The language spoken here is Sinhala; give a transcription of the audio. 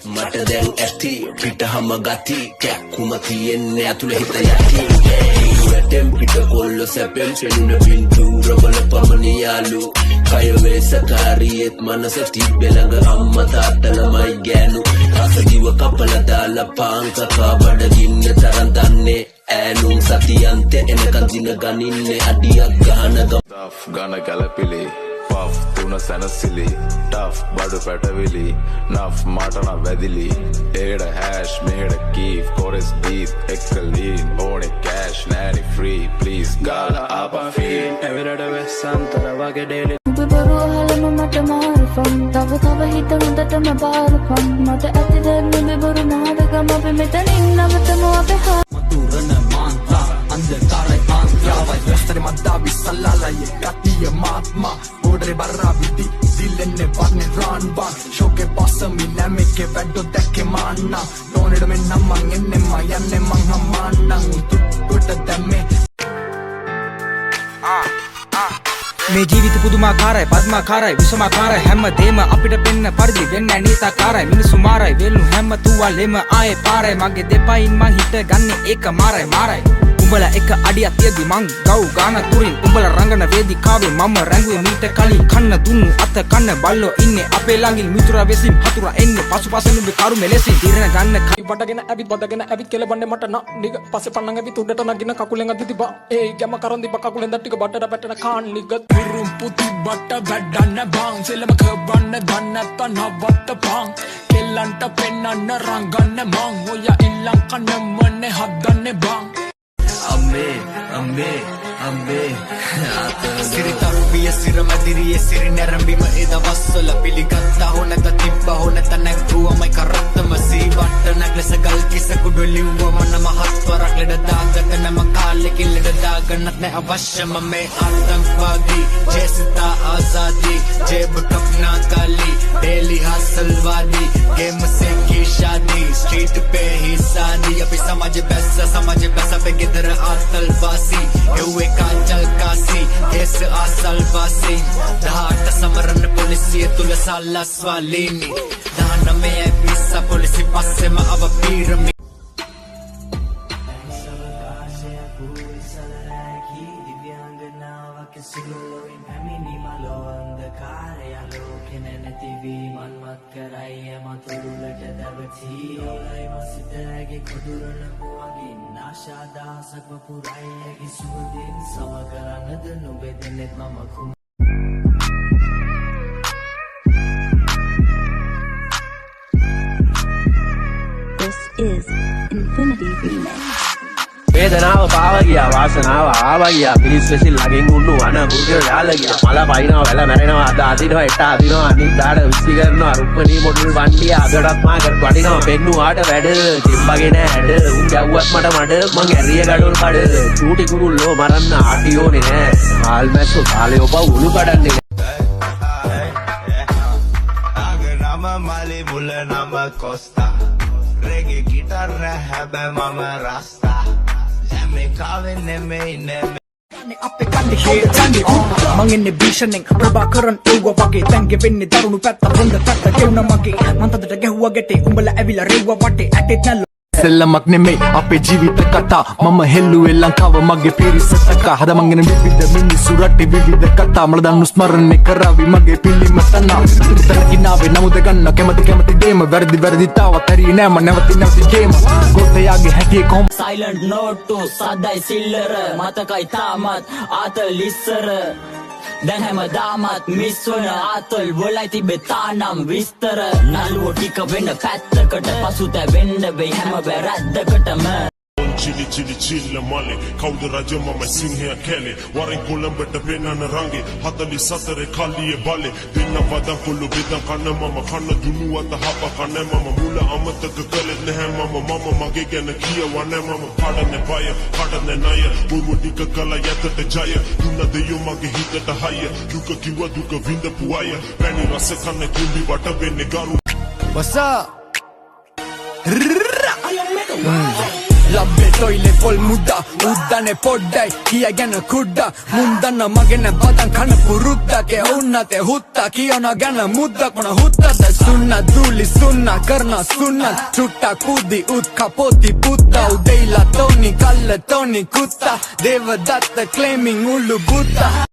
මට දැන් ඇති පිටහම ගති කැක්කුම තියෙන්නේ ඇතුළේ හිත යටි වැටෙන් පිට කොල්ල සැපෙන් සෙනුන පින්තූර වල පමණියාලු කය වේසකාරියෙත් මනස තිබ්බෙලඟ අම්මා තාත්තා ළමයි ගෑනු අසදිව කපල දාලා පාංක කාබඩ ගින්න තරම් දන්නේ ෑනුම් සතියන්ත එනකන් දින ගනින්නේ අඩියක් ගහන ගන කැලපිලි පෆ් තුන සැනසිලි ටෆ් බඩු පැටවිලි නෆ් මටන වැදිලි ඒට හැෂ් මෙහෙට කීෆ් කොරෙස් දීත් එක්කලීන් ඕනෙ කෑෂ් නෑනි ෆ්‍රී පලිස් ගාල ආපෆීන් එවිරට වෙස්සන්තර වගේ ඩේලි බරු හලම මට මාරුපම් තව හිත හොඳටම බාරුපම් මට ඇති දැන් බරු නාටකම අපි මෙතනින් නවතමු අපි මතුරන මාන්තා අන්ධකාරයි ආන්ත්‍රාවයි වැස්තරි මද්දා විසල්ලාලයි කතිය මාත්මා ඕඩරේ බර්රා විදි දිල්ලෙන්නේ වන්නේ රාන්බා ෂෝකේ පස්සමි නැමෙකේ වැඩෝ දැක්කේ මාන්නා නෝනෙඩ මෙන් නම් මං එන්නේ මං යන්නේ මං හම්මාන්නම් උතුට දැම්මේ මේ ජීවිත පුදුමාකාරයි පද්මාකාරයි විසමාකාරයි හැමදේම අපිට වෙන්න පරිදි වෙන්න නීතාකාරයි මිනිස්සු මාරයි වෙල්ලු හැම තුවාලෙම ආයේ පාරයි මගේ දෙපයින් මං හිත ගන්නේ ඒක මාරයි මාරයි උඹලා එක අඩියක් තියදි මං ගව් ගාන තුරින් උඹලා රංගන වේදිකාවේ මම රැඟුවේ මීට කලින් කන්න දුන්නු අත කන්න බල්ලෝ ඉන්නේ අපේ ළඟින් මිතුරා වෙසින් හතුරා එන්නේ පසුපසින් උඹේ කරු මෙලෙසින් දිරන ගන්න වඩගෙන ඇවිත් බඩගෙන ඇවිත් කෙලබන්නේ මට නා නිග පස්සේ පන්නන් ඇවිත් උඩට නගින කකුලෙන් අද තිබා ඒ ගැම කරන් තිබා කකුලෙන් දත් ටික බඩට පැටන කාන් නිග පුරුම් පුති බට වැඩන්න බං සෙලම කබන්න දන්නත් නවත්ත පං කෙල්ලන්ට පෙන්නන්න රංගන්න මං ඔය ඉල්ලන් කන්නමනේ හදන්නේ බං අම්බේ සිරිතරුවිය සිරමදිරිය සිරි නැරඹීම එද වස්සල පිළිගත්තා හොනත තිබ්බා හොනත නැග්ගුවමයි කරත්තම සීවට නැග්ලස ගල් කිස කුඩු ලිව්වම නම හත්වරක් ලෙඩ දාගත නම කාලෙකින් ලෙඩ දාගන්නත් නැ අවශ්‍යම මේ ආතංකවාදී ජේසිතා ආසාදී ජේබ කප්නා කාලි ඩේලි හසල්වාදී ගේම සෙකී ශාදී ස්ට්‍රීට් පේ හිසාදී අපි සමාජ බැස්ස අපේ ගෙදර ආතල් වාසී එව්වේ කාචල් කාසී ඒස ආසල් වාසී දහට සමරන්න පොලිසිය තුල සල්ලස්වාලීනි 19 පිස්ස පොලිසි පස්සෙම අව පීරමි This is Infinity Remix. වේදනාව පාව ගියා වාසනාව ආවා ගියා පිරිස් වෙසින් ළඟින් උන්නු අන මුර්ගය යාලා ගියා මල පයින්නවා වැල මැරෙනවා අද අදිනවා එට අදිනවා අනිත් දාඩ විසි කරනවා රුක්මනී මොඩල් වණ්ඩිය අදටත් මාකට වඩිනවා පෙන්නුවාට වැඩ කිම්බගේ නෑ හැඩ උන් ගැව්වත් මට මඩ මං ඇරිය ගඩොල් කඩ චූටි කුරුල්ලෝ මරන්න ආටියෝනේ නෑ හාල් මැස්සෝ කාලේ ඔබ උළු කඩන්නේ නම මලි මුල නම කොස්තා රෙගේ ගිටාර හැබැ මම රස්තා Calling them අපේ කන්නේ හේතන්නේ මං එන්නේ භීෂණෙන් ප්‍රභා කරන් එව්වා වගේ දැන් ගෙවෙන්නේ දරුණු පැත්ත හොඳ පැත්ත ගෙවුන මගේ මං තදට ගැහුවා ගැටේ උඹලා ඇවිල්ලා රෙව්වා වටේ ඇටෙත් නැල්ල සෙල්ලමක් නෙමෙයි අපේ ජීවිත කතා මම හෙල්ලුවේ ලංකාව මගේ පිරිසට හද මංගෙන විවිධ මිනිස්සු රටේ විවිධ කතා මල දන්නු ස්මරණය කරાવી මගේ පිළිම තනා ඉතනකිනාවේ නමුද ගන්න කැමති දේම වැරදි තාවත් හරි නෑ මම නැවති ගේම ගොතයාගේ හැකිය කොම් සයිලන්ට් නෝට්ටු සද්දයි සිල්ලර මතකයි තාමත් ආතල් ඉස්සර දැන් හැමදාමත් මිස් වන ආතල් වලයි තිබෙ තානම් විස්තර නළුවෝ ටික වෙන පැත්තකට පසුතැවෙන්න වෙයි හැම වැරද්දකටම Chili chili chilla male Kauda raja mama singhe kele Warin kolambata penana range Hatali satare kaliye bale Dinna vadan kulu bidan kana mama Kana dunu wata hapa kana mama Mula amata kakale nehe mama Mama mage gana kia wane mama Pada ne baya, pada ne naya Boimu dika kala yata te jaya Duna deyo mage hita ta haya Duka kiwa duka vinda puaya Peni rasa kane kumbi wata bene garu What's up? ලබ්බේ ටොයිලේ පොල් මුද්දා උද්දනේ පොඩ්ඩයි කියගෙන කුඩ්ඩා මුන්දන්න මගෙන බදන් කන පුරුද්දගේ උන්නතේ හුත්තා කියන ගැන මුද්දක් මොන හුත්තද सुन्ना धूली सुन्ना करना सुन्ना चुट्टा कूदी उत्खा पोती पुत्ता उदेला तोनी कल्ल तोनी कुत्ता देवदत्त claiming उल्लू बुत्ता